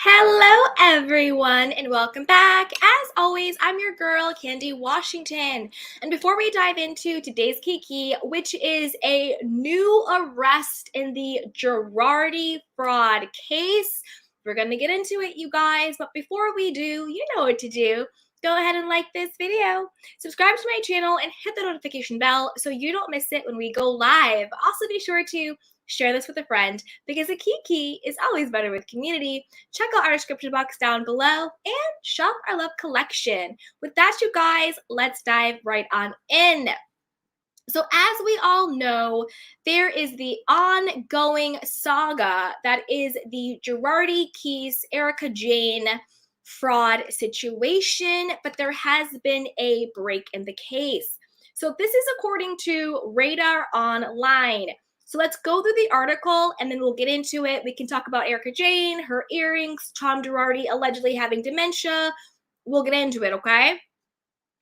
Hello, everyone, and welcome back. As always, I'm your girl, Candy Washington. And before we dive into today's Kiki, which is a new arrest in the Girardi fraud case, we're going to get into it, you guys. But before we do, you know what to do. Go ahead and like this video, subscribe to my channel, and hit the notification bell so you don't miss it when we go live. Also, be sure to share this with a friend because a Kiki is always better with community. Check out our description box down below and shop our love collection. With that, you guys, let's dive right on in. So as we all know, there is the ongoing saga that is the Girardi Keys, Erika Jayne fraud situation, but there has been a break in the case. So this is according to Radar Online. So let's go through the article and then we'll get into it. We can talk about Erika Jayne, her earrings, Tom Girardi allegedly having dementia. We'll get into it, okay?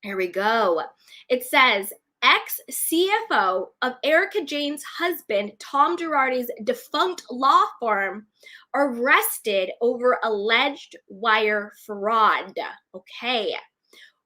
Here we go. It says, ex-CFO of Erika Jayne's husband, Tom Girardi's defunct law firm, arrested over alleged wire fraud. Okay.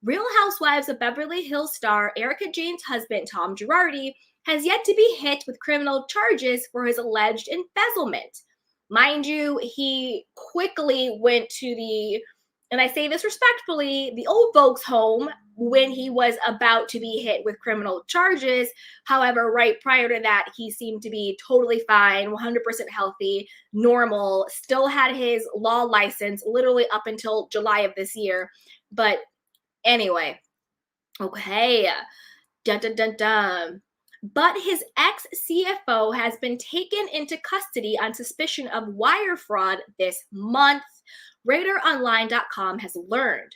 Real Housewives of Beverly Hills star Erika Jayne's husband, Tom Girardi, has yet to be hit with criminal charges for his alleged embezzlement. Mind you, he quickly went to the, and I say this respectfully, the old folks' home when he was about to be hit with criminal charges. However, right prior to that, he seemed to be totally fine, 100% healthy, normal, still had his law license literally up until July of this year. But anyway, okay, dun dun dun dun. But his ex-CFO has been taken into custody on suspicion of wire fraud this month, RadarOnline.com has learned.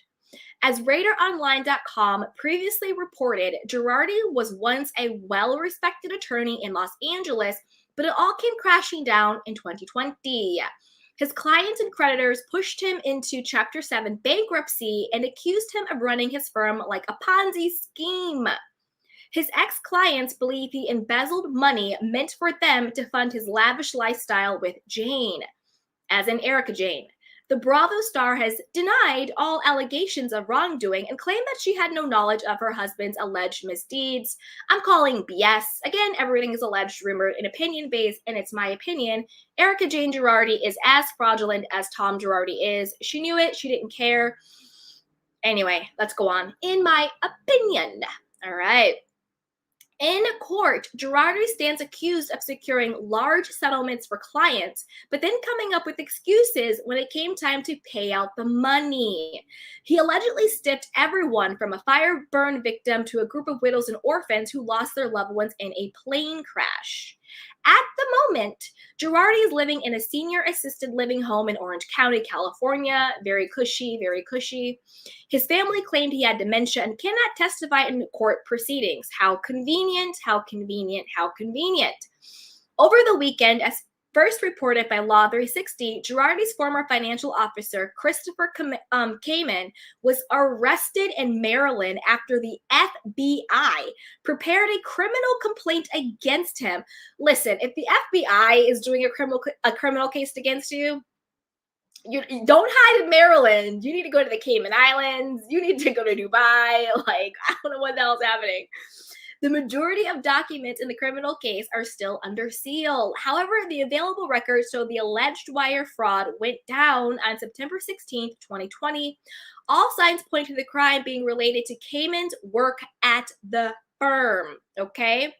As RadarOnline.com previously reported, Girardi was once a well-respected attorney in Los Angeles, but it all came crashing down in 2020. His clients and creditors pushed him into Chapter 7 bankruptcy and accused him of running his firm like a Ponzi scheme. His ex-clients believe he embezzled money meant for them to fund his lavish lifestyle with Jayne, as in Erika Jayne. The Bravo star has denied all allegations of wrongdoing and claimed that she had no knowledge of her husband's alleged misdeeds. I'm calling BS. Again, everything is alleged, rumored, and opinion-based, and it's my opinion. Erika Jayne Girardi is as fraudulent as Tom Girardi is. She knew it. She didn't care. Anyway, let's go on. In my opinion. All right. In court, Girardi stands accused of securing large settlements for clients, but then coming up with excuses when it came time to pay out the money. He allegedly stiffed everyone from a fire burn victim to a group of widows and orphans who lost their loved ones in a plane crash. At the moment, Girardi is living in a senior assisted living home in Orange County, California. Very cushy, very cushy. His family claimed he had dementia and cannot testify in court proceedings. How convenient, how convenient, how convenient. Over the weekend, as first reported by Law 360, Girardi's former financial officer, Christopher Kamen, was arrested in Maryland after the FBI prepared a criminal complaint against him. Listen, if the FBI is doing a criminal case against you, you don't hide in Maryland. You need to go to the Cayman Islands. You need to go to Dubai. Like, I don't know what the hell's happening. The majority of documents in the criminal case are still under seal. However, the available records show the alleged wire fraud went down on September 16th, 2020. All signs point to the crime being related to Kamen's work at the firm, okay?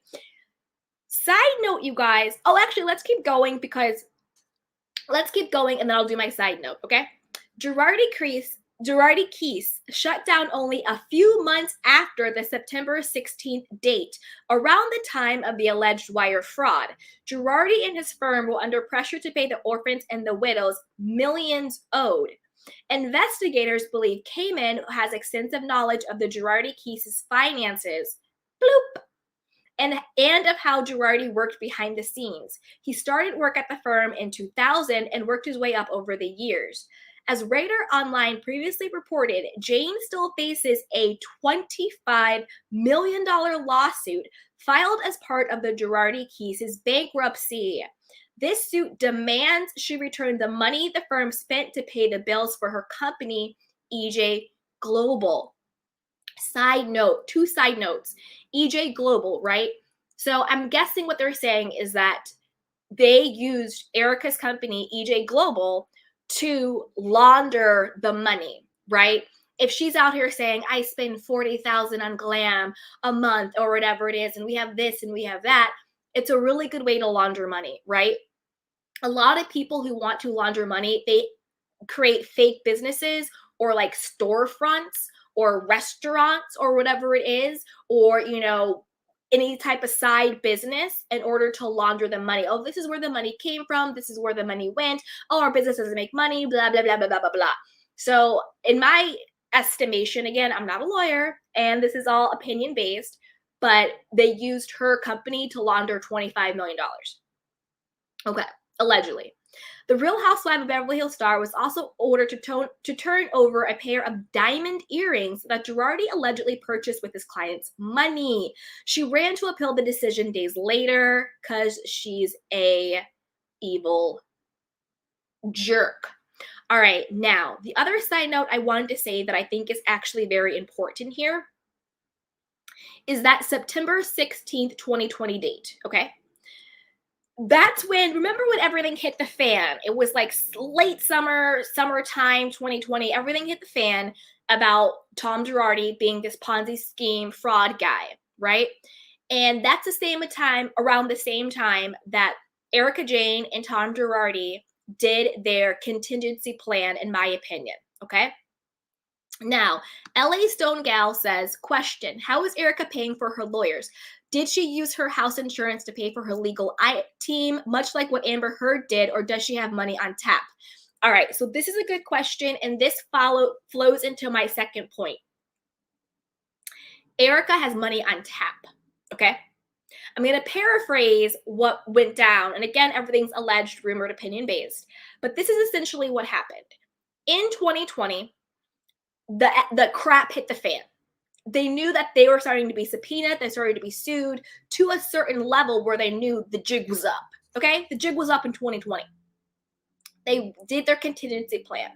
Side note, you guys. Oh, actually, let's keep going and then I'll do my side note, okay? Girardi Keys shut down only a few months after the September 16th date, around the time of the alleged wire fraud. Girardi and his firm were under pressure to pay the orphans and the widows millions owed. Investigators believe Kamen has extensive knowledge of the Girardi Keys' finances. Bloop. And of how Girardi worked behind the scenes. He started work at the firm in 2000 and worked his way up over the years. As Radar Online previously reported, Jayne still faces a $25 million lawsuit filed as part of the Girardi case's bankruptcy. This suit demands she return the money the firm spent to pay the bills for her company, EJ Global. Side note, two side notes. EJ Global, right? So I'm guessing what they're saying is that they used Erika's company, EJ Global, to launder the money, right? If she's out here saying, I spend 40,000 on glam a month or whatever it is, and we have this and we have that, it's a really good way to launder money, right? A lot of people who want to launder money, they create fake businesses or like storefronts or restaurants or whatever it is, or, you know, any type of side business in order to launder the money. Oh, this is where the money came from. This is where the money went. Oh, our business doesn't make money, blah, blah, blah, blah, blah, blah, blah. So, in my estimation, again, I'm not a lawyer and this is all opinion based, but they used her company to launder $25 million. Okay, allegedly. The Real Housewife of Beverly Hills star was also ordered to turn over a pair of diamond earrings that Girardi allegedly purchased with his client's money. She ran to appeal the decision days later because she's a evil jerk. All right, now, the other side note I wanted to say that I think is actually very important here is that September 16th, 2020 date, okay? That's when, remember when everything hit the fan? It was like late summertime 2020, everything hit the fan about Tom Girardi being this Ponzi scheme fraud guy, right? And that's around the same time that Erika Jayne and Tom Girardi did their contingency plan, in my opinion, okay? Now, LA Stone Gal says, question, how is Erika paying for her lawyers? Did she use her house insurance to pay for her legal team, much like what Amber Heard did, or does she have money on tap? All right, so this is a good question, and this flows into my second point. Erika has money on tap, okay? I'm going to paraphrase what went down, and again, everything's alleged, rumored, opinion-based, but this is essentially what happened. In 2020, the crap hit the fan. They knew that they were starting to be subpoenaed, they started to be sued to a certain level where they knew the jig was up. Okay? The jig was up in 2020. They did their contingency plan.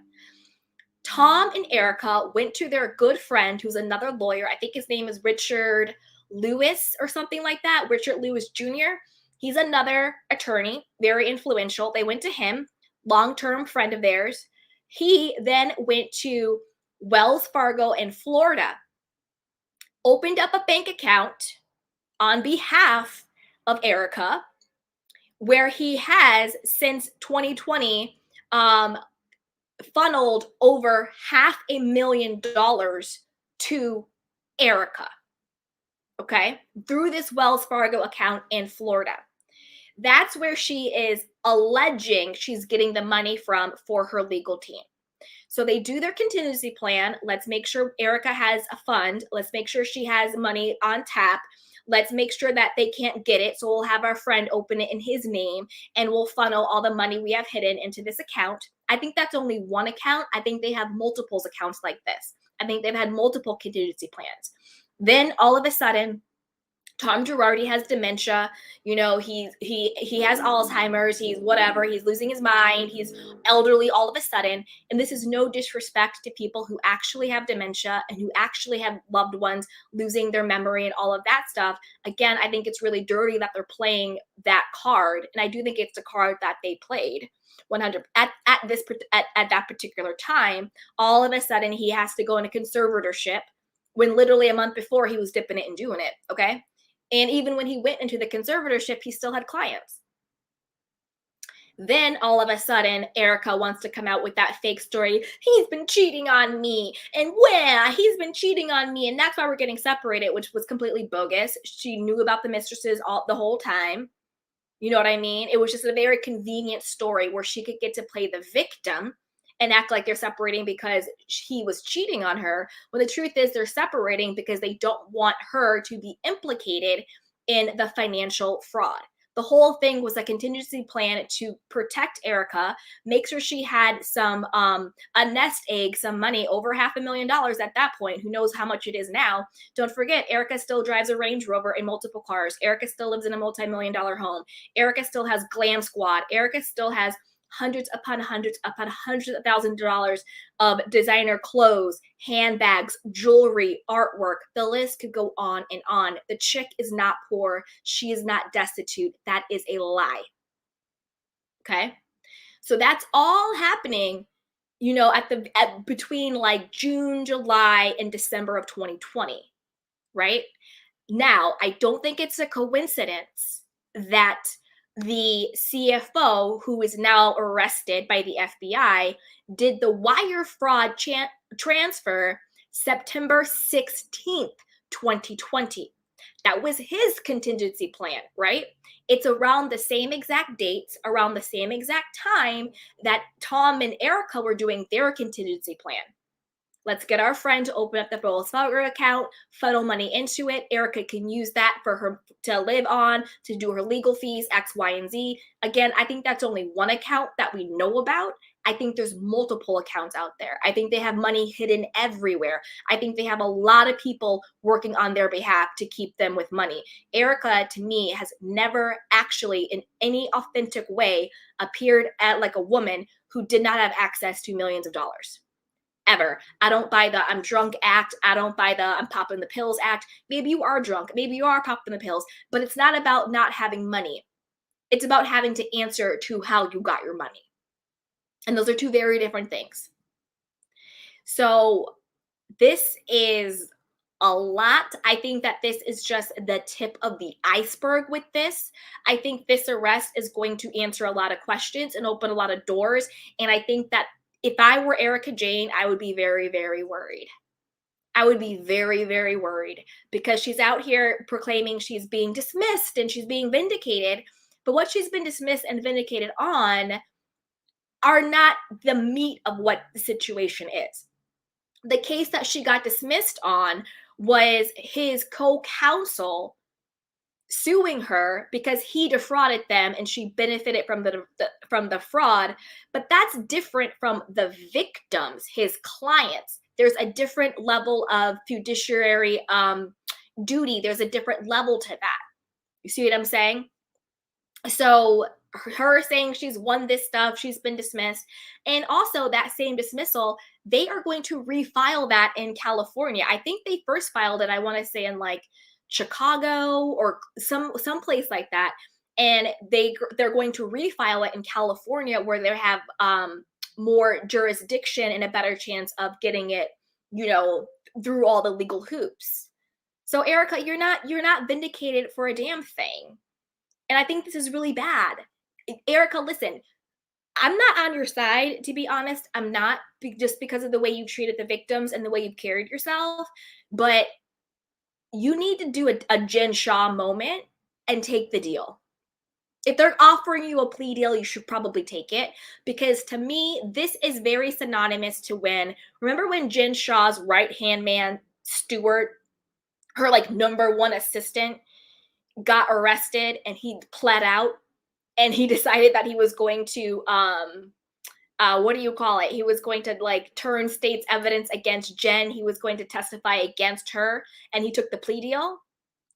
Tom and Erika went to their good friend, who's another lawyer. I think his name is Richard Lewis or something like that. Richard Lewis Jr. He's another attorney, very influential. They went to him, long-term friend of theirs. He then went to Wells Fargo in Florida, opened up a bank account on behalf of Erika, where he has since 2020 funneled over $500,000 to Erika, okay, through this Wells Fargo account in Florida. That's where she is alleging she's getting the money from for her legal team. So they do their contingency plan. Let's make sure Erika has a fund. Let's make sure she has money on tap. Let's make sure that they can't get it. So we'll have our friend open it in his name and we'll funnel all the money we have hidden into this account. I think that's only one account. I think they have multiples accounts like this. I think they've had multiple contingency plans. Then all of a sudden, Tom Girardi has dementia. You know, he has Alzheimer's. He's whatever. He's losing his mind. He's elderly all of a sudden. And this is no disrespect to people who actually have dementia and who actually have loved ones losing their memory and all of that stuff. Again, I think it's really dirty that they're playing that card. And I do think it's a card that they played 100 at that particular time. All of a sudden, he has to go into conservatorship when literally a month before he was dipping it and doing it. Okay. And even when he went into the conservatorship, he still had clients. Then all of a sudden, Erika wants to come out with that fake story. He's been cheating on me. And he's been cheating on me. And that's why we're getting separated, which was completely bogus. She knew about the mistresses the whole time. You know what I mean? It was just a very convenient story where she could get to play the victim and act like they're separating because he was cheating on her. When the truth is they're separating because they don't want her to be implicated in the financial fraud. The whole thing was a contingency plan to protect Erika, make sure she had some a nest egg, some money, over $500,000 at that point. Who knows how much it is now? Don't forget, Erika still drives a Range Rover and multiple cars. Erika still lives in a multi-million-dollar home. Erika still has Glam Squad. Erika still has hundreds upon hundreds upon hundreds of thousands of dollars of designer clothes, handbags, jewelry, artwork. The list could go on and on. The chick is not poor. She is not destitute. That is a lie. Okay? So that's all happening, at between like June, July, and December of 2020, right? Now, I don't think it's a coincidence that the CFO, who is now arrested by the FBI, did the wire fraud transfer September 16th, 2020. That was his contingency plan, right? It's around the same exact dates, around the same exact time that Tom and Erika were doing their contingency plan. Let's get our friend to open up the Wells Fargo account, funnel money into it. Erika can use that for her to live on, to do her legal fees, X, Y, and Z. Again, I think that's only one account that we know about. I think there's multiple accounts out there. I think they have money hidden everywhere. I think they have a lot of people working on their behalf to keep them with money. Erika, to me, has never actually, in any authentic way, appeared at like a woman who did not have access to millions of dollars. Ever. I don't buy the I'm drunk act. I don't buy the I'm popping the pills act. Maybe you are drunk. Maybe you are popping the pills, but it's not about not having money. It's about having to answer to how you got your money. And those are two very different things. So this is a lot. I think that this is just the tip of the iceberg with this. I think this arrest is going to answer a lot of questions and open a lot of doors. And I think that if I were Erika Jayne, I would be very, very worried. I would be very, very worried because she's out here proclaiming she's being dismissed and she's being vindicated. But what she's been dismissed and vindicated on are not the meat of what the situation is. The case that she got dismissed on was his co-counsel suing her because he defrauded them and she benefited from the fraud. But that's different from the victims, his clients. There's a different level of fiduciary duty. There's a different level to that. You see what I'm saying? So her saying she's won this stuff, she's been dismissed. And also that same dismissal, they are going to refile that in California. I think they first filed it, I want to say, in like Chicago or some place like that. And they're going to refile it in California where they have more jurisdiction and a better chance of getting it, through all the legal hoops. So Erika, you're not vindicated for a damn thing. And I think this is really bad. Erika, listen, I'm not on your side, to be honest. I'm not, just because of the way you treated the victims and the way you've carried yourself. But you need to do a Jen Shah moment and take the deal. If they're offering you a plea deal, you should probably take it. Because to me, this is very synonymous to remember when Jen Shah's right-hand man, Stewart, her like number one assistant, got arrested and he pled out and he decided that he was going to what do you call it? He was going to like turn state's evidence against Jen. He was going to testify against her and he took the plea deal.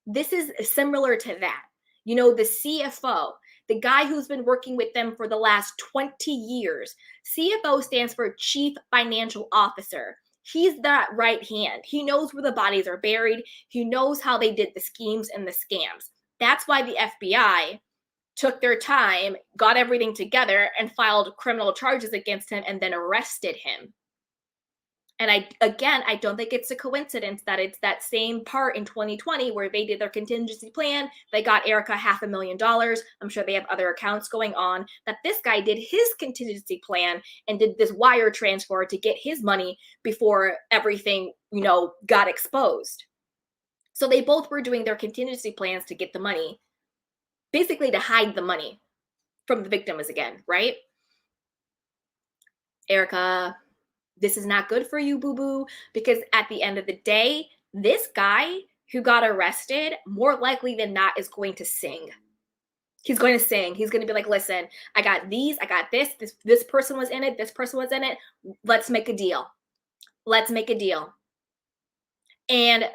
This is similar to that. The CFO, the guy who's been working with them for the last 20 years. CFO stands for Chief Financial Officer. He's that right hand. He knows where the bodies are buried. He knows how they did the schemes and the scams. That's why the FBI took their time, got everything together, and filed criminal charges against him and then arrested him. And I don't think it's a coincidence that it's that same part in 2020 where they did their contingency plan. They got Erika $500,000. I'm sure they have other accounts going on. That this guy did his contingency plan and did this wire transfer to get his money before everything, got exposed. So they both were doing their contingency plans to get the money, basically to hide the money from the victims again, right? Erika, this is not good for you, boo-boo, because at the end of the day, this guy who got arrested, more likely than not, is going to sing. He's going to sing. He's going to be like, listen, I got these, I got this person was in it, this person was in it. Let's make a deal. Let's make a deal. And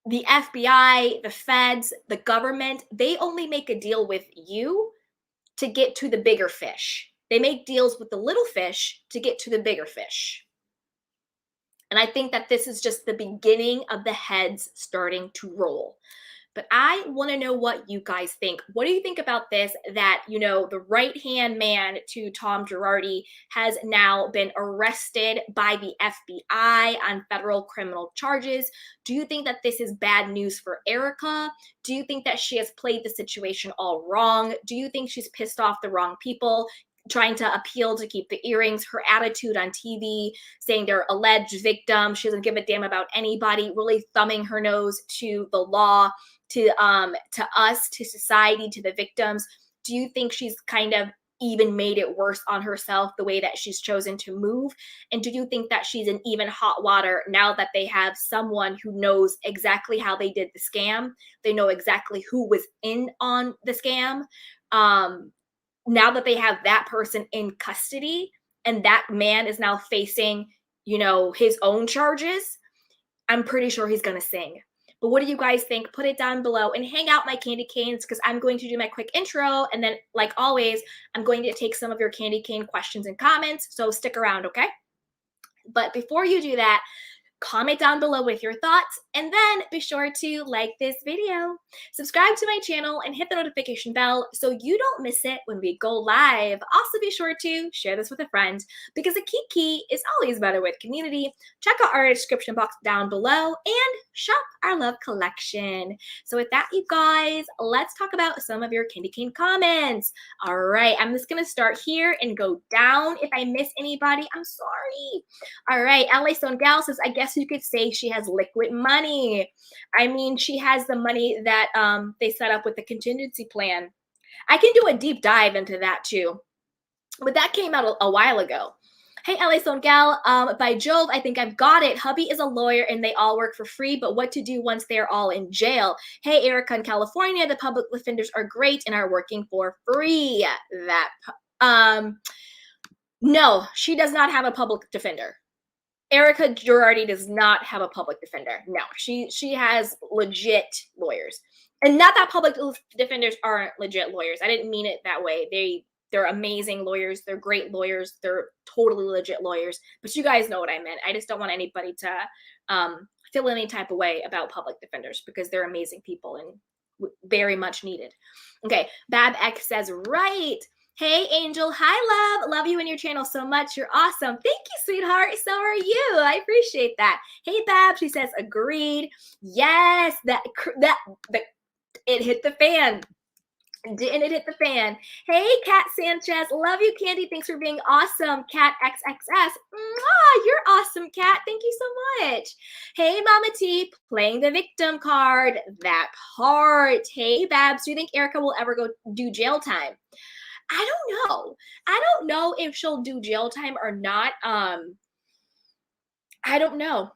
the FBI, the feds, the government, they only make a deal with you to get to the bigger fish. They make deals with the little fish to get to the bigger fish. And I think that this is just the beginning of the heads starting to roll. But I want to know what you guys think. What do you think about this? That, the right-hand man to Tom Girardi has now been arrested by the FBI on federal criminal charges. Do you think that this is bad news for Erika? Do you think that she has played the situation all wrong? Do you think she's pissed off the wrong people? Trying to appeal to keep the earrings, her attitude on TV, saying they're alleged victims. She doesn't give a damn about anybody, really thumbing her nose to the law, to us, to society, to the victims. Do you think she's kind of even made it worse on herself the way that she's chosen to move? And do you think that she's in even hot water now that they have someone who knows exactly how they did the scam? They know exactly who was in on the scam. Now that they have that person in custody and that man is now facing, his own charges, I'm pretty sure he's going to sing. But what do you guys think? Put it down below and hang out my candy canes, because I'm going to do my quick intro. And then, like always, I'm going to take some of your candy cane questions and comments. So stick around, okay? But before you do that, comment down below with your thoughts, and then be sure to like this video, subscribe to my channel, and hit the notification bell so you don't miss it when we go live. Also, be sure to share this with a friend, because a kiki is always better with community. Check out our description box down below and shop our love collection. So with that, you guys, let's talk about some of your candy cane comments. All right, I'm just gonna start here and go down. If I miss anybody, I'm sorry. All right, LA Stone Gal says, I guess you could say she has liquid money. I mean, she has the money that they set up with the contingency plan. I can do a deep dive into that too, but that came out a while ago. Hey, LA Stone Gal, by Jove, I think I've got it. Hubby is a lawyer and they all work for free, but what to do once they're all in jail? Hey, Erika in California, the public defenders are great and are working for free. No, she does not have a public defender. Erika Girardi does not have a public defender. No, she has legit lawyers. And not that public defenders aren't legit lawyers. I didn't mean it that way. They're amazing lawyers. They're great lawyers. They're totally legit lawyers. But you guys know what I meant. I just don't want anybody to feel any type of way about public defenders, because they're amazing people and very much needed. Okay, Bab X says, right. Hey, Angel. Hi, love. Love you and your channel so much. You're awesome. Thank you, sweetheart. So are you. I appreciate that. Hey, Bab. She says, agreed. Yes, it hit the fan. Didn't it hit the fan? Hey, Kat Sanchez. Love you, Candy. Thanks for being awesome. Kat XXS. Mwah, you're awesome, Kat. Thank you so much. Hey, Mama T. Playing the victim card. That part. Hey, Babs. Do you think Erika will ever go do jail time? I don't know. I don't know if she'll do jail time or not. I don't know.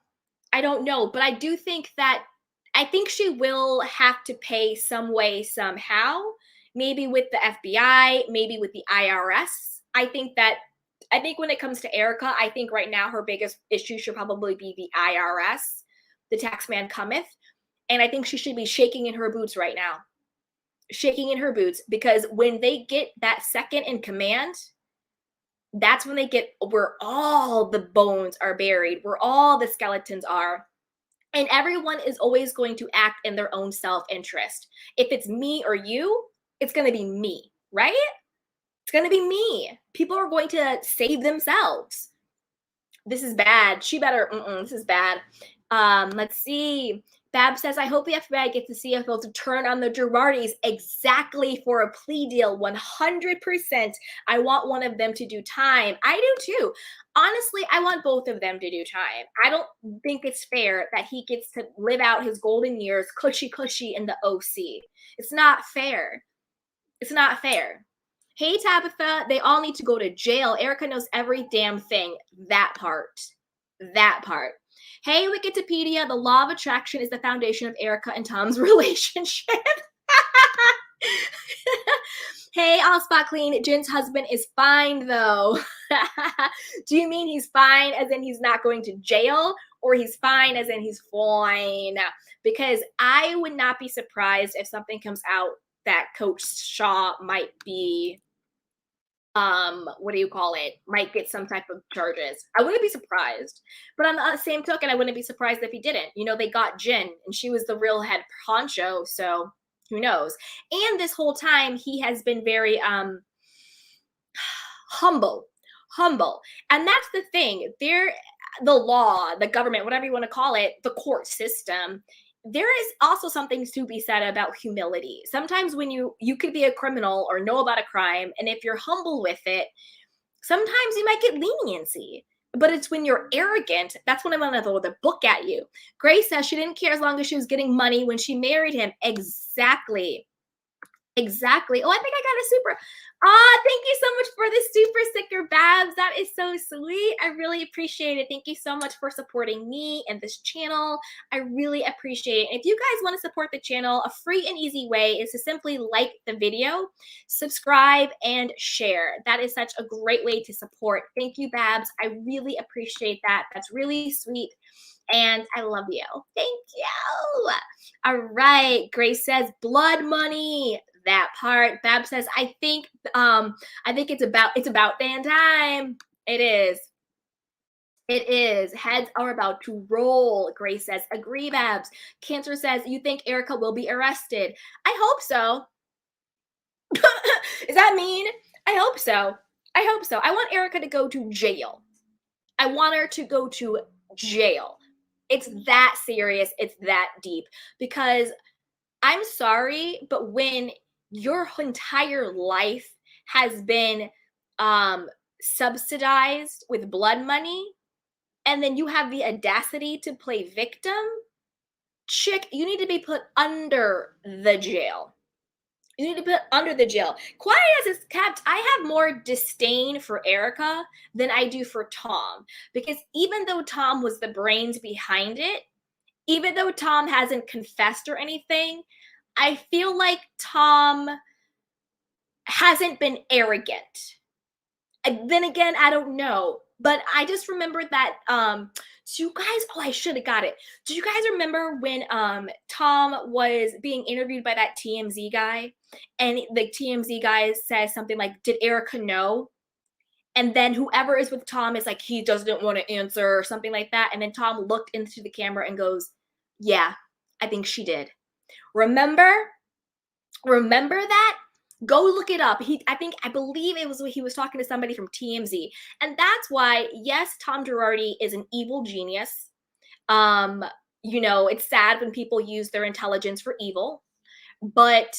But I do think she will have to pay some way, somehow. Maybe with the FBI, maybe with the IRS. I think when it comes to Erika, I think right now her biggest issue should probably be the IRS, the tax man cometh. And I think she should be shaking in her boots right now. Shaking in her boots, because when they get that second in command, that's when they get where all the bones are buried, where all the skeletons are. And everyone is always going to act in their own self-interest. If it's me or you, it's going to be me, right? It's going to be me. People are going to save themselves. This is bad. This is bad. Let's see. Bab says, I hope the FBI gets the CFO to turn on the Girardis exactly for a plea deal. 100%. I want one of them to do time. I do too. Honestly, I want both of them to do time. I don't think it's fair that he gets to live out his golden years cushy in the OC. It's not fair. It's not fair. Hey, Tabitha, they all need to go to jail. Erika knows every damn thing. That part. Hey, Wikipedia, the law of attraction is the foundation of Erika and Tom's relationship. Hey, all spot clean. Jin's husband is fine though. Do you mean he's fine as in he's not going to jail, or he's fine as in he's fine? Because I would not be surprised if something comes out that Coach Shaw might be what do you call it, might get some type of charges. I wouldn't be surprised, but on the same token I wouldn't be surprised if he didn't. You know, they got Jin and she was the real head honcho, so who knows. And this whole time he has been very humble, humble. And that's the thing, there, the law, the government, whatever you want to call it, the court system, there is also something to be said about humility. Sometimes when you could be a criminal or know about a crime, and if you're humble with it, sometimes you might get leniency. But it's when you're arrogant, that's when I'm gonna throw the book at you. Grace says she didn't care as long as she was getting money when she married him. Exactly. Exactly. Oh, I think I got a super. Ah, thank you so much for the super sticker, Babs. That is so sweet. I really appreciate it. Thank you so much for supporting me and this channel. I really appreciate it. If you guys want to support the channel, a free and easy way is to simply like the video, subscribe, and share. That is such a great way to support. Thank you, Babs. I really appreciate that. That's really sweet. And I love you. Thank you. All right. Grace says blood money. That part. Bab says, I think it's about damn time. It is. It is. Heads are about to roll. Grace says, agree, Babs. Cancer says, you think Erika will be arrested? I hope so. Is that mean? I hope so. I hope so. I want Erika to go to jail. I want her to go to jail. It's that serious. It's that deep. Because I'm sorry, but when your entire life has been subsidized with blood money, and then you have the audacity to play victim, chick, you need to be put under the jail. You need to put under the jail. Quiet as it's kept, I have more disdain for Erika than I do for Tom. Because even though Tom was the brains behind it, even though Tom hasn't confessed or anything, I feel like Tom hasn't been arrogant. Then again, I don't know. But I just remember that do you guys, oh, I should have got it. Do you guys remember when Tom was being interviewed by that TMZ guy, and the TMZ guy says something like, did Erika know? And then whoever is with Tom is like, he doesn't want to answer or something like that. And then Tom looked into the camera and goes, yeah, I think she did. Remember? Remember that? Go look it up. I believe it was he was talking to somebody from TMZ. And that's why, yes, Tom Girardi is an evil genius. You know, it's sad when people use their intelligence for evil, but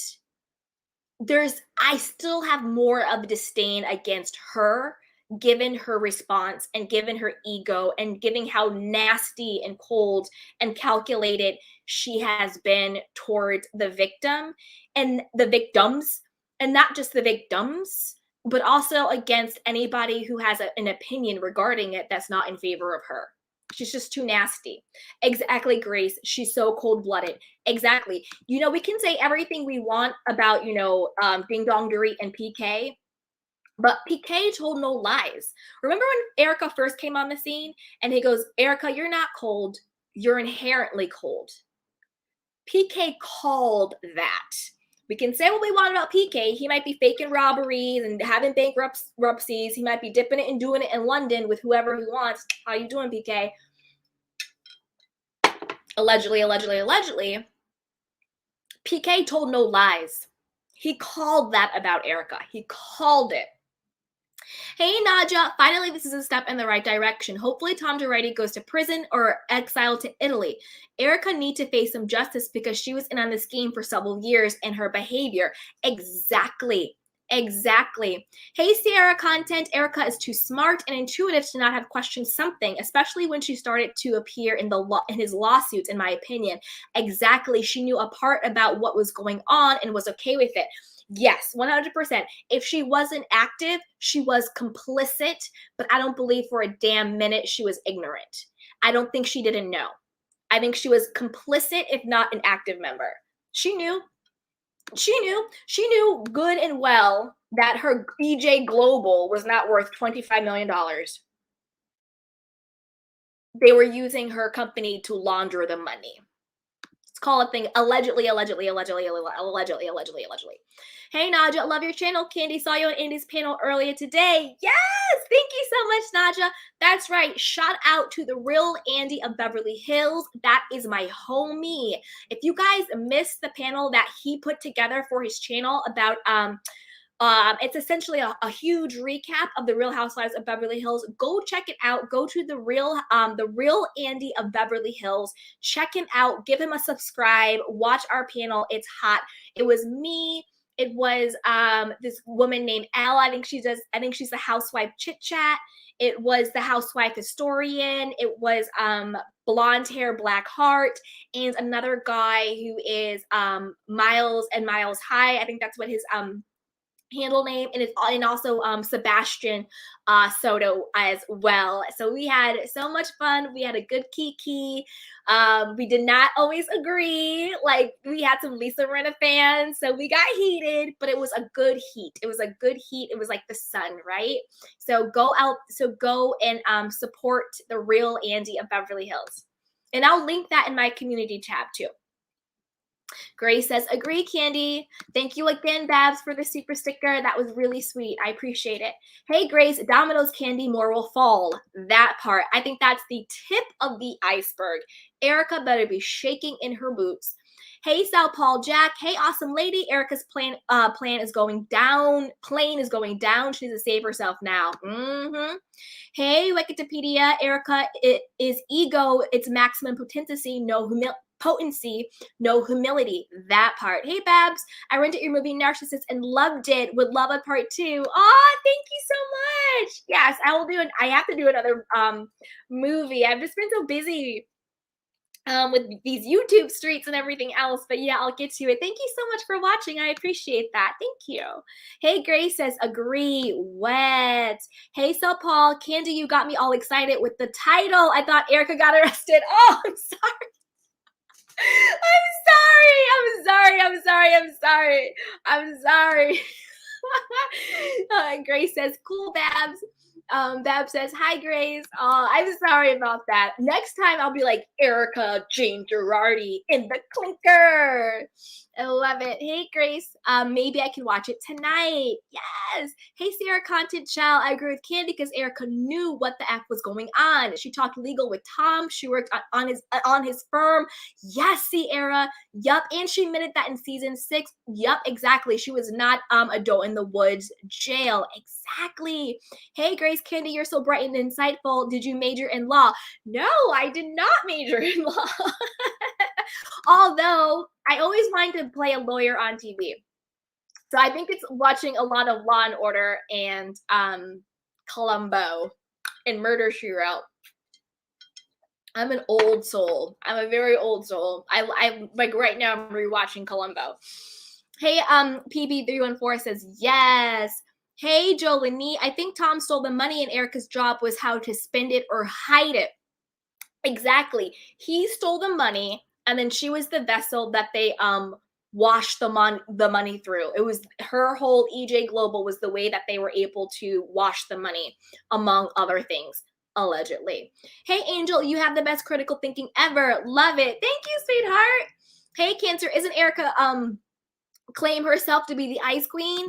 I still have more of disdain against her, given her response and given her ego and given how nasty and cold and calculated she has been towards the victim and the victims, and not just the victims, but also against anybody who has an opinion regarding it that's not in favor of her. She's just too nasty. Exactly, Grace. She's so cold-blooded. Exactly. You know, we can say everything we want about, you know, Ding Dong Dorit and PK, but PK told no lies. Remember when Erika first came on the scene and he goes, Erika, you're not cold. You're inherently cold. PK called that. We can say what we want about PK. He might be faking robberies and having bankruptcies. He might be dipping it and doing it in London with whoever he wants. How you doing, PK? Allegedly, allegedly, allegedly. PK told no lies. He called that about Erika. He called it. Hey, Naja, finally this is a step in the right direction. Hopefully Tom Girardi goes to prison or exile to Italy. Erika needs to face some justice because she was in on the scheme for several years and her behavior. Exactly. Exactly. Hey, Sierra content. Erika is too smart and intuitive to not have questioned something, especially when she started to appear in his lawsuits, in my opinion. Exactly. She knew a part about what was going on and was okay with it. Yes, 100%. If she wasn't active, she was complicit, but I don't believe for a damn minute she was ignorant. I don't think she didn't know. I think she was complicit, if not an active member. She knew. She knew good and well that her EJ Global was not worth $25 million. They were using her company to launder the money. Let's call it thing allegedly, allegedly, allegedly, allegedly, allegedly, allegedly. Hey Naja, love your channel. Candy saw you on Andy's panel earlier today. Yes, thank you so much, Naja. That's right. Shout out to the real Andy of Beverly Hills. That is my homie. If you guys missed the panel that he put together for his channel about it's essentially a huge recap of the Real Housewives of Beverly Hills. Go check it out. Go to the real Andy of Beverly Hills. Check him out. Give him a subscribe. Watch our panel. It's hot. It was me. It was this woman named Elle. I think she's the housewife chit chat. It was the housewife historian. It was blonde hair, black heart, and another guy who is Miles and Miles High. I think that's what his handle name, and also Sebastian Soto as well. So we had so much fun. We had a good kiki. We did not always agree. Like, we had some Lisa Rinna fans, so we got heated, but it was a good heat. It was a good heat. It was like the sun, right? So go and support the real Andy of Beverly Hills. And I'll link that in my community tab too. Grace says, agree, Candy. Thank you again, Babs, for the super sticker. That was really sweet. I appreciate it. Hey, Grace, Domino's candy more will fall. That part. I think that's the tip of the iceberg. Erika better be shaking in her boots. Hey, Sal Paul Jack. Hey, awesome lady. Erika's plan is going down. Plane is going down. She needs to save herself now. Hey, Wikipedia. Erika, it is ego. It's maximum potency. No humility. That part. Hey Babs, I rented your movie Narcissist and loved it. Would love a part 2. Oh, thank you so much. Yes, I will do it. I have to do another movie. I've just been so busy with these YouTube streets and everything else, but yeah, I'll get to it. Thank you so much for watching. I appreciate that. Thank you. Hey, Grace says, agree, wet. Hey, so Paul, Candy, you got me all excited with the title. I thought Erika got arrested. Oh, I'm sorry. I'm sorry. Grace says, cool, Babs. Babs says, hi, Grace. I'm sorry about that. Next time I'll be like Erika Jayne Girardi in the clinker. I love it. Hey, Grace. Maybe I can watch it tonight. Yes. Hey, Sierra Content Shell. I agree with Candy because Erika knew what the F was going on. She talked legal with Tom. She worked on his firm. Yes, Sierra. Yup. And she admitted that in season 6. Yup, exactly. She was not a doe in the woods jail. Exactly. Hey, Grace Candy, you're so bright and insightful. Did you major in law? No, I did not major in law. Although I always wanted to play a lawyer on TV. So I think it's watching a lot of Law and Order and Columbo and Murder, She Wrote. I'm an old soul. I'm a very old soul. I like right now I'm rewatching Columbo. Hey, PB314 says yes. Hey, Jolene, I think Tom stole the money and Erika's job was how to spend it or hide it. Exactly. He stole the money and then she was the vessel that they washed the money through. It was her whole EJ Global was the way that they were able to wash the money, among other things, allegedly. Hey, Angel, you have the best critical thinking ever. Love it. Thank you, sweetheart. Hey, Cancer, isn't Erika claim herself to be the Ice Queen?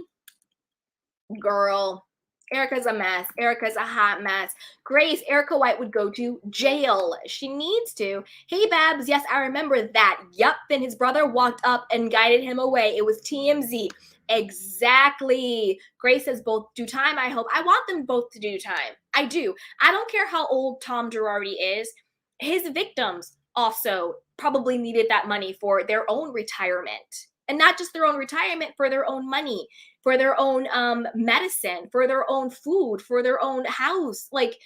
Girl, Erika's a mess. Erika's a hot mess. Grace, Erika White would go to jail. She needs to. Hey, Babs. Yes, I remember that. Yup. Then his brother walked up and guided him away. It was TMZ. Exactly. Grace says both do time, I hope. I want them both to do time. I do. I don't care how old Tom Girardi is. His victims also probably needed that money for their own retirement. And not just their own retirement, for their own money, for their own medicine, for their own food, for their own house. Like,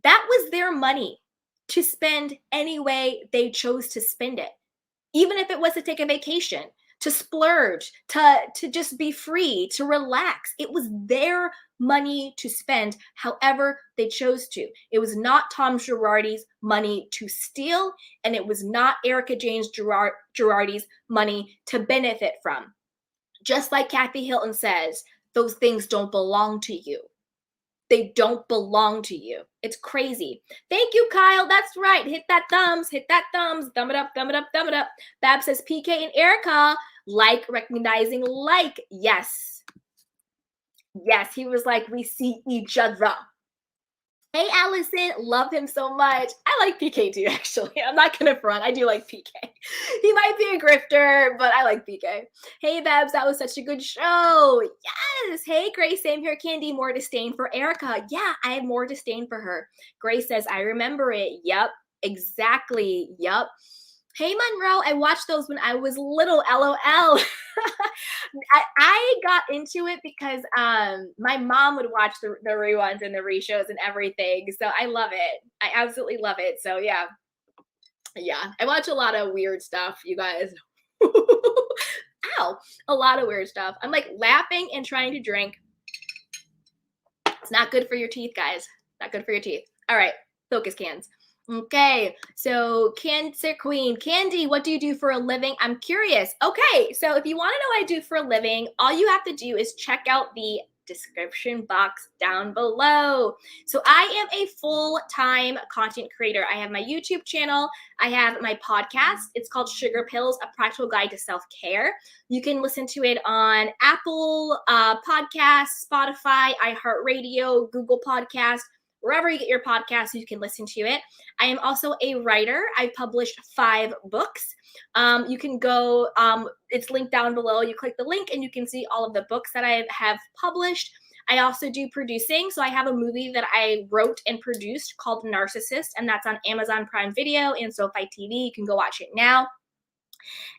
that was their money to spend any way they chose to spend it. Even if it was to take a vacation, to splurge, to just be free, to relax. It was their money to spend however they chose to. It was not Tom Girardi's money to steal, and it was not Erika Jayne Girardi's money to benefit from. Just like Kathy Hilton says, those things don't belong to you. They don't belong to you. It's crazy. Thank you, Kyle. That's right. Hit that thumbs. Hit that thumbs. Thumb it up, thumb it up, thumb it up. Bab says PK and Erika like recognizing like. Yes. Yes, he was like, we see each other. Hey, Allison, love him so much. I like PK too, actually. I'm not going to front. I do like PK. He might be a grifter, but I like PK. Hey, Babs, that was such a good show. Yes. Hey, Grace, same here, Candy. More disdain for Erika. Yeah, I have more disdain for her. Grace says, I remember it. Yep, exactly. Yep. Hey, Monroe, I watched those when I was little, LOL. I got into it because my mom would watch the reruns and the reshows and everything. So I love it. I absolutely love it. So yeah. Yeah. I watch a lot of weird stuff, you guys. Ow. A lot of weird stuff. I'm like laughing and trying to drink. It's not good for your teeth, guys. Not good for your teeth. All right. Focus, cans. Okay, so Cancer Queen, Candy, what do you do for a living? I'm curious. Okay, so if you want to know what I do for a living, all you have to do is check out the description box down below. So I am a full-time content creator. I have my YouTube channel. I have my podcast. It's called Sugar Pills, A Practical Guide to Self-Care. You can listen to it on Apple Podcasts, Spotify, iHeartRadio, Google Podcasts, wherever you get your podcasts, you can listen to it. I am also a writer. I've published 5 books. You can go, it's linked down below. You click the link and you can see all of the books that I have published. I also do producing. So I have a movie that I wrote and produced called Narcissist, and that's on Amazon Prime Video and SoFi TV. You can go watch it now.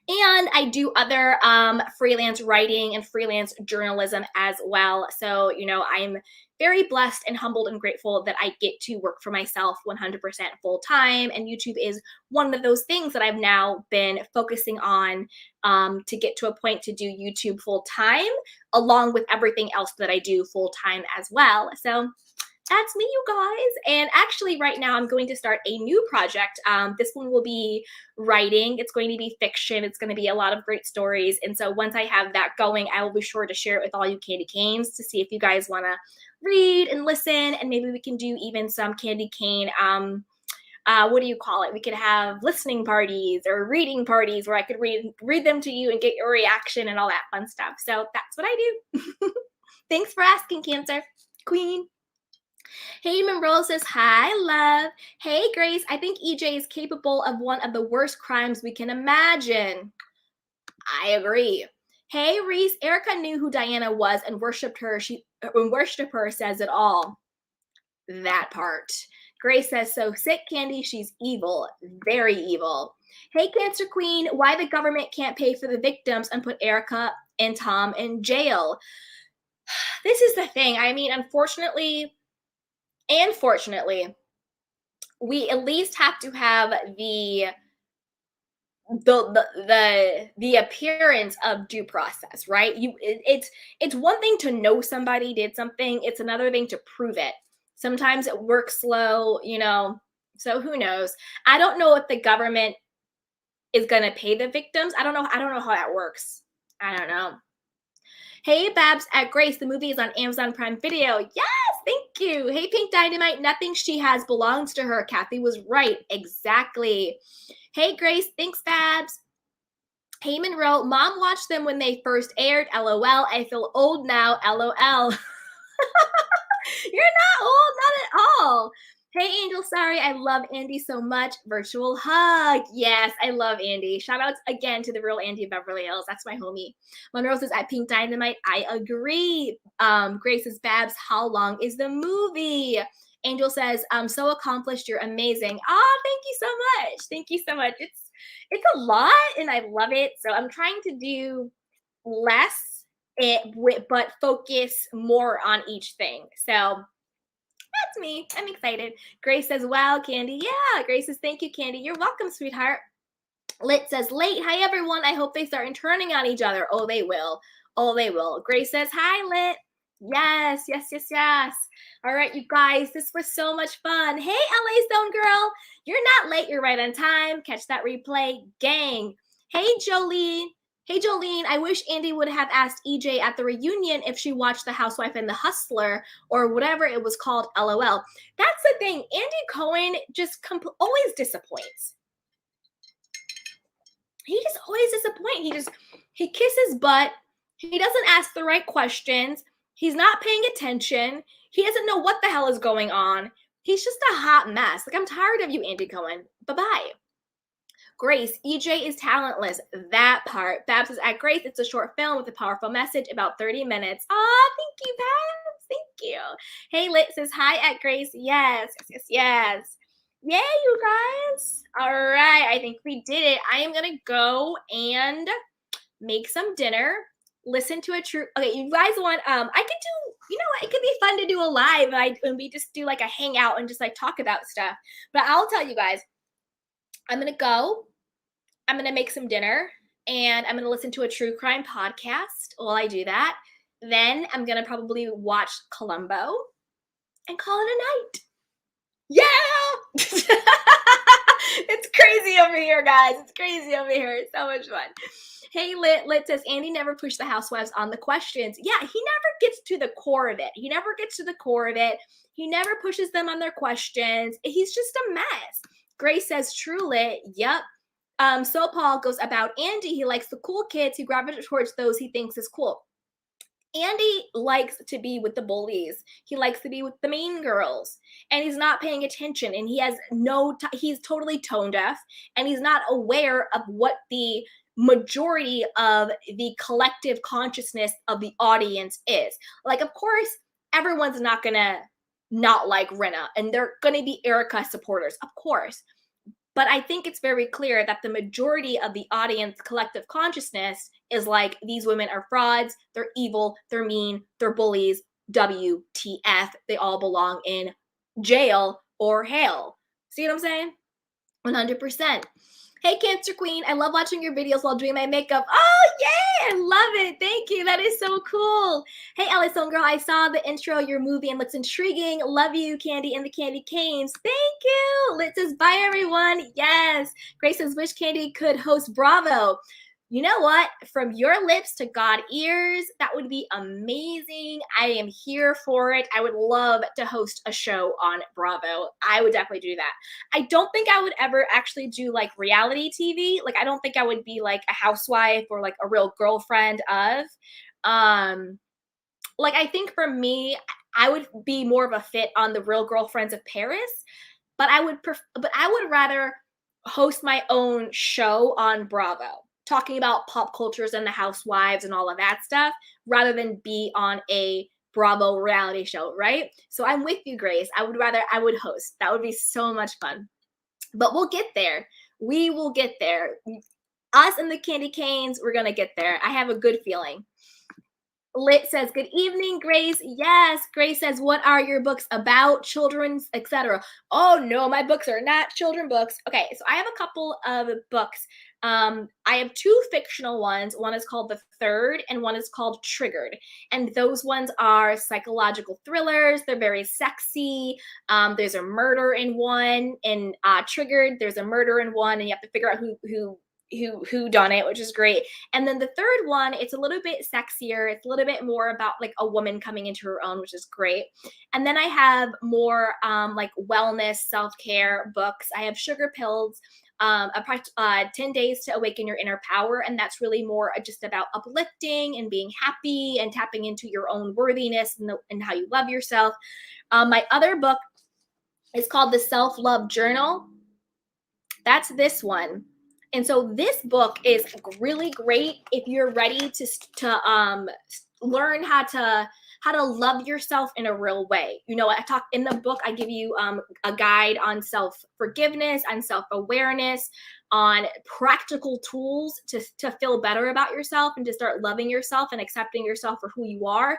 And I do other freelance writing and freelance journalism as well. So, you know, I'm very blessed and humbled and grateful that I get to work for myself 100% full time. And YouTube is one of those things that I've now been focusing on to get to a point to do YouTube full time, along with everything else that I do full time as well. So that's me, you guys. And actually right now I'm going to start a new project. This one will be writing. It's going to be fiction. It's going to be a lot of great stories. And so once I have that going, I will be sure to share it with all you candy canes to see if you guys want to read and listen. And maybe we can do even some candy cane, what do you call it? We could have listening parties or reading parties where I could read them to you and get your reaction and all that fun stuff. So that's what I do. Thanks for asking, Cancer Queen. Hey, Monroe says, hi, love. Hey, Grace, I think EJ is capable of one of the worst crimes we can imagine. I agree. Hey, Reese, Erika knew who Diana was and worshipped her. Worship her says it all. That part. Grace says, so sick, Candy. She's evil. Very evil. Hey, Cancer Queen, why the government can't pay for the victims and put Erika and Tom in jail? This is the thing. I mean, unfortunately, and fortunately, we at least have to have the appearance of due process, right? It's one thing to know somebody did something, it's another thing to prove it. Sometimes it works slow, you know, so who knows? I don't know if the government is going to pay the victims. I don't know how that works. I don't know. Hey, Babs at Grace, the movie is on Amazon Prime Video. Yes, thank you. Hey, Pink Dynamite, nothing she has belongs to her. Kathy was right. Exactly. Hey, Grace, thanks, Babs. Hey, Monroe, Mom watched them when they first aired. LOL. I feel old now. LOL. You're not old, not at all. Hey, Angel, sorry, I love Andy so much. Virtual hug. Yes, I love Andy. Shout outs again to the real Andy of Beverly Hills. That's my homie. Monroe says, at Pink Dynamite, I agree. Grace says, Babs, how long is the movie? Angel says, so accomplished, you're amazing. Oh, thank you so much. Thank you so much. It's a lot, and I love it. So I'm trying to do less, but focus more on each thing. So that's me. I'm excited. Grace says, wow, Candy. Yeah. Grace says, thank you, Candy. You're welcome, sweetheart. Lit says, late. Hi, everyone. I hope they start turning on each other. Oh, they will. Oh, they will. Grace says, hi, Lit. Yes, yes, yes, yes. All right, you guys, this was so much fun. Hey, LA Stone Girl. You're not late. You're right on time. Catch that replay. Gang. Hey, Jolie. Hey Jolene, I wish Andy would have asked EJ at the reunion if she watched The Housewife and the Hustler or whatever it was called, LOL. That's the thing. Andy Cohen just always disappoints. He just always disappoints. He kisses butt. He doesn't ask the right questions. He's not paying attention. He doesn't know what the hell is going on. He's just a hot mess. Like, I'm tired of you, Andy Cohen. Bye-bye. Grace, EJ is talentless. That part. Babs is at Grace. It's a short film with a powerful message, about 30 minutes. Oh, thank you, Babs. Thank you. Hey, Lit says hi at Grace. Yes. Yay, you guys. All right. I think we did it. I am going to go and make some dinner. Listen to a true. Okay, you guys want, I could do, you know what? It could be fun to do a live and we just do like a hangout and just like talk about stuff. But I'll tell you guys, I'm going to make some dinner and I'm going to listen to a true crime podcast while I do that. Then I'm going to probably watch Columbo and call it a night. Yeah! It's crazy over here, guys. It's crazy over here. It's so much fun. Hey, Lit says, Andy never pushed the housewives on the questions. Yeah, he never gets to the core of it. He never pushes them on their questions. He's just a mess. Grace says, true Lit. Yep. So Paul goes about Andy. He likes the cool kids. He gravitates towards those he thinks is cool. Andy likes to be with the bullies. He likes to be with the mean girls, and he's not paying attention. And he has he's totally tone deaf, and he's not aware of what the majority of the collective consciousness of the audience is. Like, of course, everyone's not gonna not like Rinna, and they're gonna be Erika supporters, of course. But I think it's very clear that the majority of the audience collective consciousness is like, these women are frauds, they're evil, they're mean, they're bullies, WTF, they all belong in jail or hell. See what I'm saying? 100%. Hey, Cancer Queen, I love watching your videos while doing my makeup. Oh, yeah, I love it. Thank you. That is so cool. Hey, Ellison Girl, I saw the intro of your movie and looks intriguing. Love you, Candy and the Candy Canes. Thank you. Lit says, bye, everyone. Yes. Grace says, wish Candy could host Bravo. You know what? From your lips to God ears, that would be amazing. I am here for it. I would love to host a show on Bravo. I would definitely do that. I don't think I would ever actually do like reality TV. Like, I don't think I would be like a housewife or like a real girlfriend of. Like, I think for me, I would be more of a fit on the Real Girlfriends of Paris, but I would rather host my own show on Bravo, talking about pop cultures and the housewives and all of that stuff, rather than be on a Bravo reality show, right? So I'm with you, Grace. I would host. That would be so much fun. But we'll get there. We will get there. Us and the Candy Canes, we're going to get there. I have a good feeling. Lit says, good evening, Grace. Yes. Grace says, what are your books about? Children's, etc. Oh, no, my books are not children books. Okay, so I have a couple of books. I have two fictional ones. One is called The Third and one is called Triggered. And those ones are psychological thrillers. They're very sexy. There's a murder in one. In Triggered, there's a murder in one, and you have to figure out who done it, which is great. And then the third one, it's a little bit sexier. It's a little bit more about like a woman coming into her own, which is great. And then I have more like wellness, self-care books. I have Sugar Pills, 10 Days to Awaken Your Inner Power. And that's really more just about uplifting and being happy and tapping into your own worthiness and how you love yourself. My other book is called The Self-Love Journal. That's this one. And so this book is really great if you're ready to learn how to love yourself in a real way. You know, I talk in the book, I give you a guide on self-forgiveness, on self-awareness, on practical tools to feel better about yourself and to start loving yourself and accepting yourself for who you are.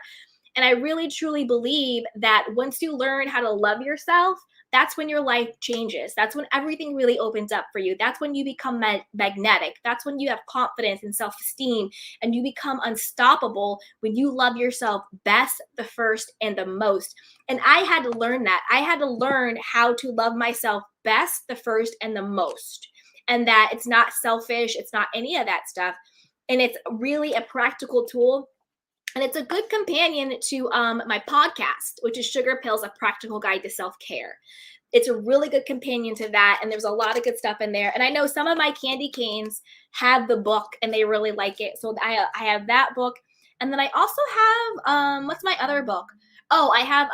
And I really, truly believe that once you learn how to love yourself, that's when your life changes. That's when everything really opens up for you. That's when you become magnetic. That's when you have confidence and self-esteem, and you become unstoppable when you love yourself best, the first, and the most. And I had to learn that. I had to learn how to love myself best, the first, and the most. And that it's not selfish. It's not any of that stuff. and it's really a practical tool. And it's a good companion to my podcast, which is Sugar Pills, A Practical Guide to Self-Care. It's a really good companion to that, and there's a lot of good stuff in there. And I know some of my candy canes have the book, and they really like it. So I have that book. And then I also have, what's my other book? Oh, I have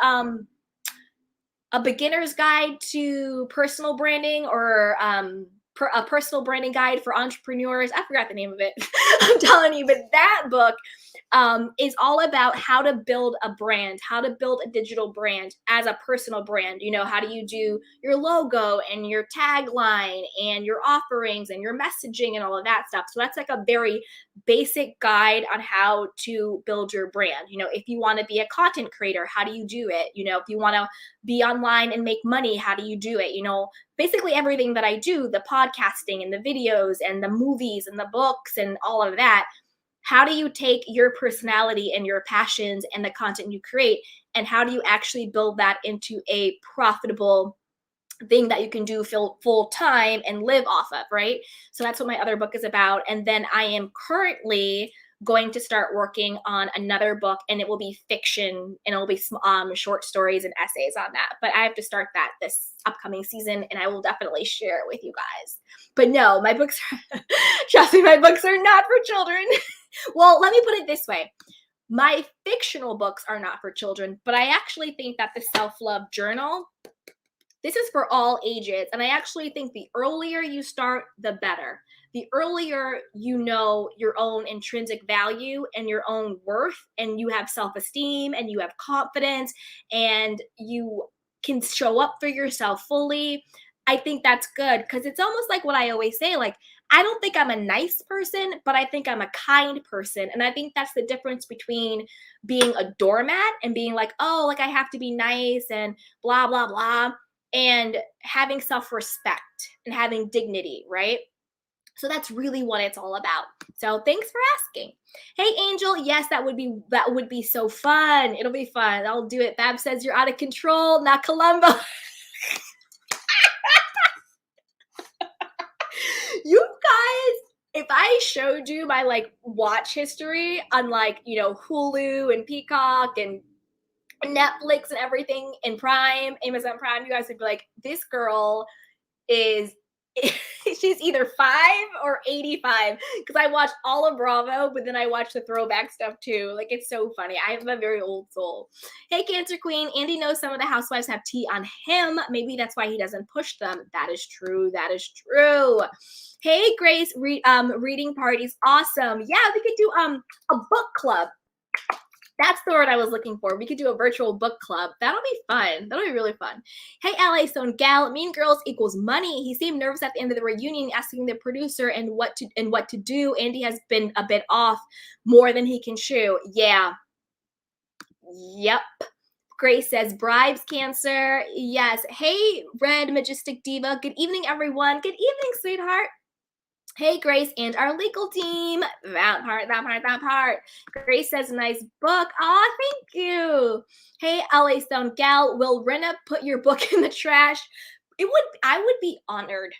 a beginner's guide to personal branding, or a personal branding guide for entrepreneurs. I forgot the name of it. I'm telling you, but that book is all about how to build a brand, how to build a digital brand as a personal brand. You know, how do you do your logo and your tagline and your offerings and your messaging and all of that stuff. So that's like a very basic guide on how to build your brand. You know, if you want to be a content creator, how do you do it? You know, if you want to be online and make money, how do you do it? You know, basically everything that I do, the podcasting and the videos and the movies and the books and all of that. How do you take your personality and your passions and the content you create, and how do you actually build that into a profitable thing that you can do full time and live off of, right? So that's what my other book is about. And then I am currently going to start working on another book, and it will be fiction, and it will be short stories and essays on that. But I have to start that this upcoming season, and I will definitely share it with you guys. But no, my books are, trust me, my books are not for children. Well, let me put it this way. My fictional books are not for children, but I actually think that the self-love journal, this is for all ages. And I actually think the earlier you start, the better. The earlier you know your own intrinsic value and your own worth, and you have self-esteem and you have confidence and you can show up for yourself fully, I think that's good, because it's almost like what I always say, like, I don't think I'm a nice person, but I think I'm a kind person. And I think that's the difference between being a doormat and being like, oh, like I have to be nice and blah, blah, blah, and having self-respect and having dignity, right? So that's really what it's all about. So thanks for asking. Hey Angel, yes, that would be so fun. It'll be fun. I'll do it. Bab says you're out of control, not Columbo. You guys, if I showed you my like watch history on like, you know, Hulu and Peacock and Netflix and everything, and Prime, Amazon Prime, you guys would be like, this girl is she's either 5 or 85, because I watched all of Bravo, but then I watched the throwback stuff too. Like, it's so funny. I have a very old soul. Hey Cancer Queen, Andy knows some of the housewives have tea on him. Maybe that's why he doesn't push them. That is true. That is true. Hey Grace, reading parties, awesome. Yeah, we could do a book club. That's the word I was looking for. We could do a virtual book club. That'll be fun. That'll be really fun. Hey, LA Stone Gal, Mean Girls equals money. He seemed nervous at the end of the reunion, asking the producer and what to do. Andy has been a bit off, more than he can chew. Yeah. Yep. Grace says bribes, Cancer. Yes. Hey, Red Majestic Diva. Good evening, everyone. Good evening, sweetheart. Hey, Grace and our legal team. That part. Grace says, nice book. Aw, thank you. Hey, LA Stone Gal, will Renna put your book in the trash? I would be honored.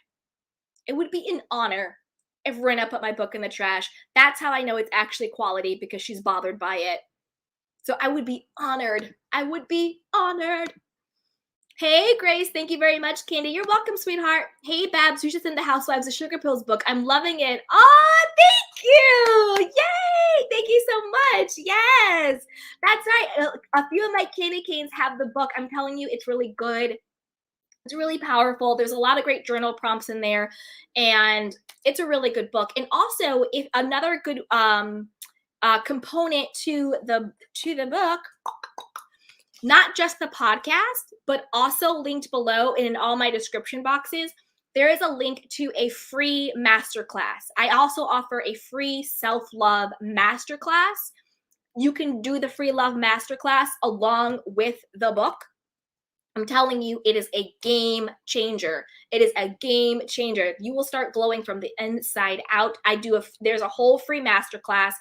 It would be an honor if Renna put my book in the trash. That's how I know it's actually quality, because she's bothered by it. So I would be honored. I would be honored. Hey, Grace. Thank you very much, Candy. You're welcome, sweetheart. Hey, Babs. You just in the Housewives of Sugar Pills book. I'm loving it. Oh, thank you. Yay. Thank you so much. Yes. That's right. A few of my candy canes have the book. I'm telling you, it's really good. It's really powerful. There's a lot of great journal prompts in there, and it's a really good book. And also, if another good component to the book, not just the podcast, but also linked below and in all my description boxes, there is a link to a free masterclass. I also offer a free self-love masterclass. You can do the free love masterclass along with the book. I'm telling you, it is a game changer. It is a game changer. You will start glowing from the inside out. There's a whole free masterclass.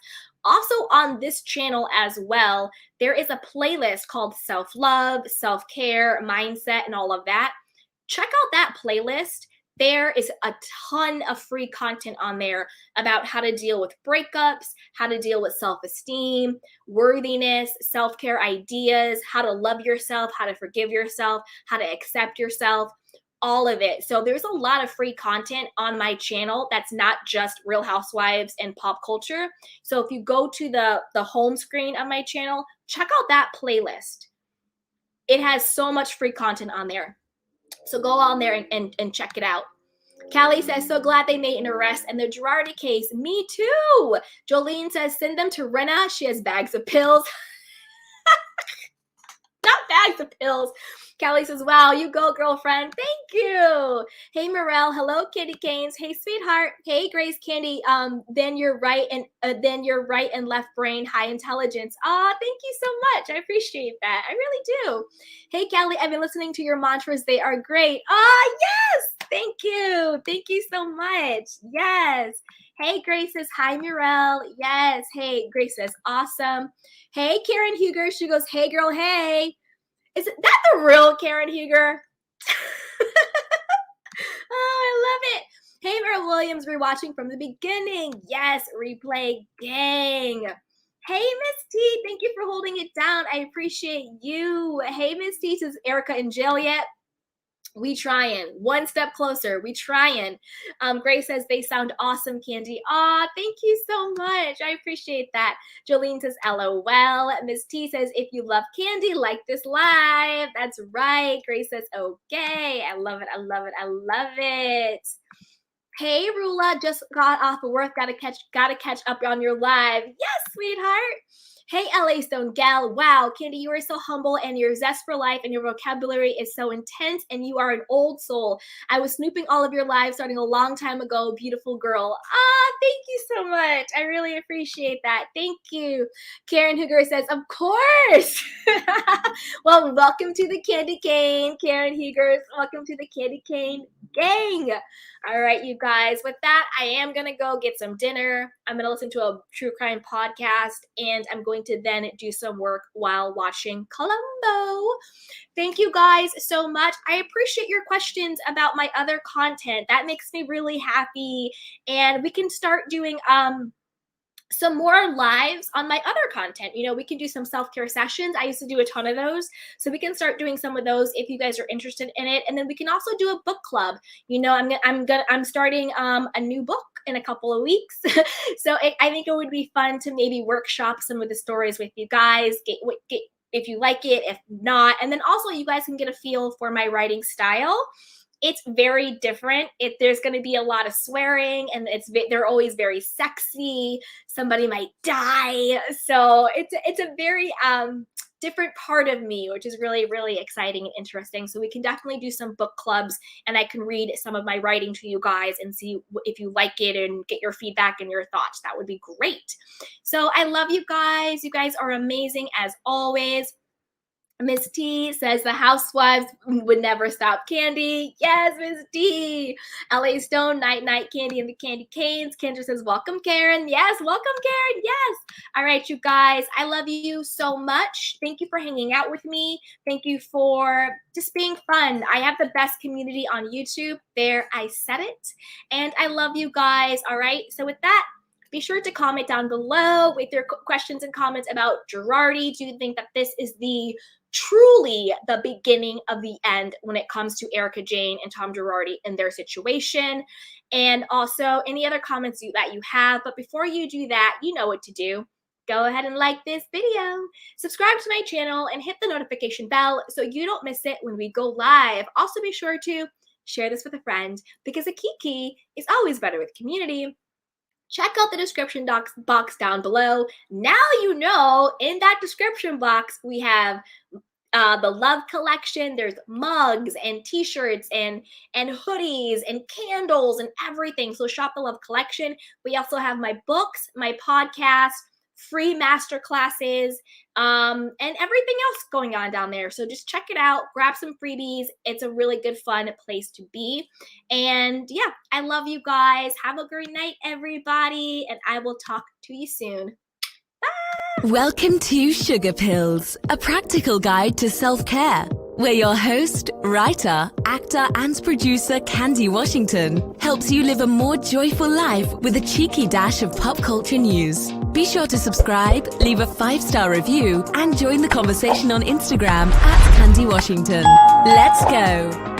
Also on this channel as well, there is a playlist called Self-Love, Self-Care, Mindset, and all of that. Check out that playlist. There is a ton of free content on there about how to deal with breakups, how to deal with self-esteem, worthiness, self-care ideas, how to love yourself, how to forgive yourself, how to accept yourself, all of it. So there's a lot of free content on my channel that's not just Real Housewives and pop culture. So if you go to the home screen of my channel, check out that playlist. It has so much free content on there. So go on there and check it out. Callie says, so glad they made an arrest in the Girardi case. Me too. Jolene says, send them to Rena. She has bags of pills. Not bags of pills. Callie says, wow, you go, girlfriend. Thank you. Hey, Morel. Hello, Candy Canes. Hey, sweetheart. Hey, Grace Candy. Then you're right and left brain, high intelligence. Thank you so much. I appreciate that. I really do. Hey, Callie, I've been listening to your mantras. They are great. Yes. Thank you. Thank you so much. Yes. Hey, Grace says, hi, Morel. Yes. Hey, Grace says, awesome. Hey, Karen Huger. She goes, hey, girl, hey. Is that the real Karen Huger? I love it. Hey, Merle Williams, rewatching from the beginning. Yes, replay gang. Hey, Miss T, thank you for holding it down. I appreciate you. Hey, Miss T, says Erika in jail yet? We trying. One step closer. We trying. Grace says they sound awesome, Candy. Thank you so much. I appreciate that. Jolene says LOL. Miss T says if you love Candy, like this live. That's right. Grace says okay. I love it. I love it. I love it. Hey, Rula, just got off of work. Gotta catch up on your live. Yes, sweetheart. Hey, LA Stone gal. Wow, Candy, you are so humble and your zest for life and your vocabulary is so intense and you are an old soul. I was snooping all of your lives starting a long time ago. Beautiful girl. Thank you so much. I really appreciate that. Thank you. Karen Huger says, of course. Well, welcome to the Candy Cane. Karen Huger, welcome to the Candy Cane gang. All right, you guys, with that, I am going to go get some dinner. I'm going to listen to a true crime podcast, and I'm going to then do some work while watching Columbo. Thank you guys so much. I appreciate your questions about my other content. That makes me really happy, and we can start doing some more lives on my other content. You know, we can do some self-care sessions. I used to do a ton of those. So we can start doing some of those if you guys are interested in it. And then we can also do a book club. You know, I'm starting a new book in a couple of weeks. So I think it would be fun to maybe workshop some of the stories with you guys, get if you like it, if not. And then also you guys can get a feel for my writing style. It's very different. There's going to be a lot of swearing, and they're always very sexy. Somebody might die, so it's a very different part of me, which is really, really exciting and interesting. So we can definitely do some book clubs, and I can read some of my writing to you guys and see if you like it and get your feedback and your thoughts. That would be great. So I love you guys. You guys are amazing as always. Miss T says the housewives would never stop Candy. Yes, Miss T. LA Stone, night, Candy and the Candy Canes. Kendra says, welcome, Karen. Yes, welcome, Karen. Yes. All right, you guys, I love you so much. Thank you for hanging out with me. Thank you for just being fun. I have the best community on YouTube. There, I said it. And I love you guys. All right. So with that, be sure to comment down below with your questions and comments about Girardi. Do you think that this is truly the beginning of the end when it comes to Erika Jayne and Tom Girardi and their situation? And also any other comments that you have. But before you do that, you know what to do. Go ahead and like this video, subscribe to my channel, and hit the notification bell so you don't miss it when we go live. Also be sure to share this with a friend because a kiki is always better with community. Check out the description box down below. Now you know, in that description box, we have the Love collection. There's mugs and t-shirts and hoodies and candles and everything. So shop the Love collection. We also have my books, my podcast, free master classes, and everything else going on down there. So just check it out, grab some freebies. It's a really good, fun place to be. And yeah, I love you guys. Have a great night, everybody. And I will talk to you soon. Bye. Welcome to Sugar Pills, a practical guide to self-care. where your host, writer, actor, and producer Candy Washington helps you live a more joyful life with a cheeky dash of pop culture news. Be sure to subscribe, leave a 5-star review, and join the conversation on Instagram at Candy Washington. Let's go!